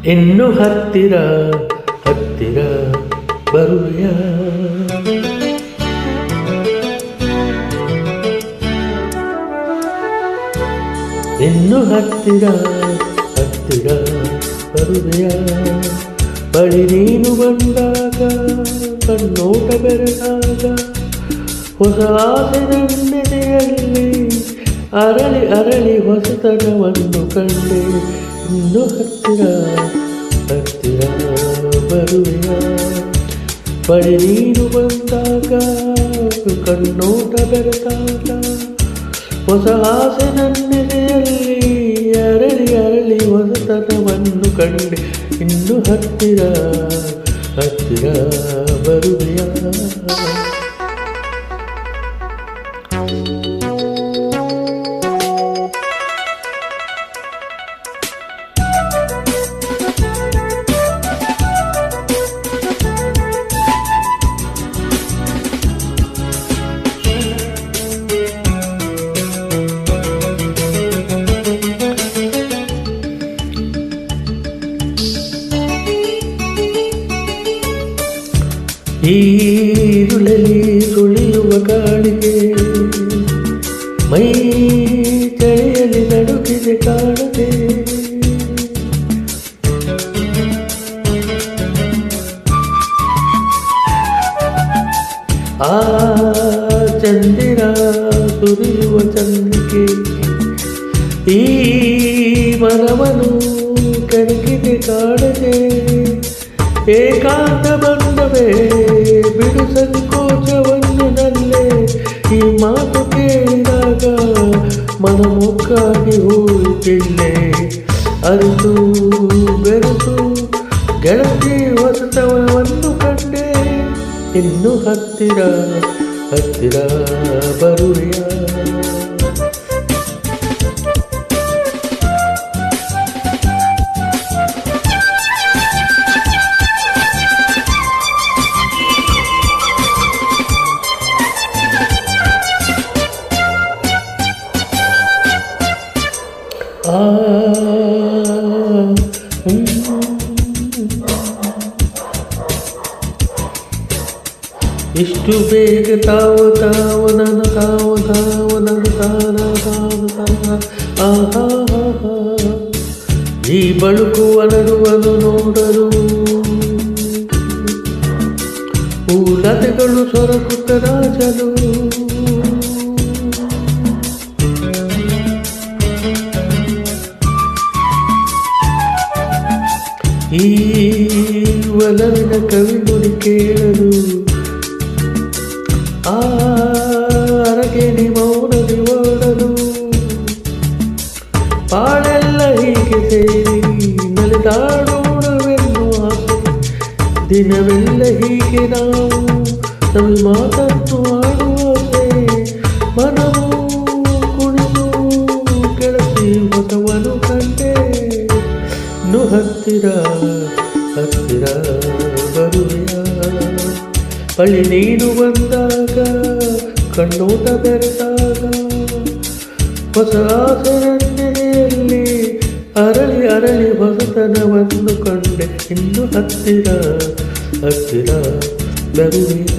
ಇನ್ನು ಹತ್ತಿರ ಹತ್ತಿರ ಬರುವೆಯ ಇನ್ನು ಹತ್ತಿರ ಹತ್ತಿರ ಬರುವೆಯ ಬಳಿ ನೀನು ಬಂದಾಗ ಕಣ್ಣೋಟ ಬೆರೆತಾಗ ಹೊಸ ಆಸೆ ನನ್ನೆದೆಯಲ್ಲಿ ಅರಳಿ ಅರಳಿ ಹೊಸತನವನ್ನು ಕಂಡೆ ಇನ್ನು ಹತ್ತಿರ ಹತ್ತಿರ ಬರುವೆಯ ಬಳಿ ನೀನು ಬಂದಾಗ ಕಣ್ಣೋಟ ಬೆರೆತಾಗ ಹೊಸ ಆಸೆ ನನ್ನೆದೆಯಲ್ಲಿ ಅರಳಿ ಅರಳಿ ಹೊಸತನವನ್ನು ಕಂಡೆ ಇನ್ನು ಹತ್ತಿರ ಹತ್ತಿರ ಬರುವೆಯ ಈ ಇರುಳಲಿ ಸುಳಿಯುವ ಗಾಳಿಗೆ ಮೈ ಚಳಿಯಲ್ಲಿ ನಡುಗಿದೆ ಕಾಣದೆ ಆ ಚಂದಿರ ಸುರಿಯುವ ಚಂದ್ರಿಕೆ ಈ ಮನವನ್ನು ಕಣಕಿಗೆ ಕಾಣದೆ ಏಕಾಂತ ಬಂದವೇ ಬಿಡು ಸಂಕೋಚವನ್ನು ನಲ್ಲೇ ಈ ಮಾತು ಕೇಳಿದಾಗ ಮನಮುಕ್ಕಾಗಿ ಹೋಯಿತಿಲ್ಲೇ ಅರಿತು ಬೆರೆತು ಗೆಳತಿ ಹೊಸತನವನ್ನು ಕಂಡೆ ಇನ್ನು ಹತ್ತಿರ ಹತ್ತಿರ ಬರುವೆಯ ಇಷ್ಟು ಬೇಗ ತಾವು ತಾವು ನನ್ನ ತಾವು ತಾವು ನನ್ನ ತಾನ ತಾನು ತನ್ನ ಆಹಾ ಈ ಬಳುಕುವನರುವನು ನೋಡಲು ಹೂಲತೆಗಳು ಸೊರಕುತ್ತ ರಾಜಲು ಈ ಒಲವಿನ ಕವಿ ನುಡಿ ಕೇಳಲು ಆ ಅರಗೆಣಿ ಮೌನದಿ ಓಡಲು ಪಾಳೆಲ್ಲ ಹೀಗೆ ಸೇರಿ ನಲಿದಾಡೋಣವೆನ್ನು ಆಸೆ ದಿನವೆಲ್ಲ ಹೀಗೆ ನಾವು ನಮಗೆ ಮಾತನ್ನು ಆಡುವಾಸೆ ಮನವು ಕುಣಿದು ಕೆಳಸಿ ಹೊಸವನು ಕಂಡೆ ಇನ್ನು ಹತ್ತಿರ ಹತ್ತಿರ ಬರುವೆಯ ಬಳಿ ನೀನು ಬಂದಾಗ ಕಣ್ಣೋಟ ಬೆರೆತಾಗ ಹೊಸ ಆಸೆ ನನ್ನೆದೆಯಲ್ಲಿ ಅರಳಿ ಅರಳಿ ಹೊಸತನವನ್ನು ಕಂಡೆ ಇನ್ನು ಹತ್ತಿರ ಹತ್ತಿರ ಬರುವೆಯ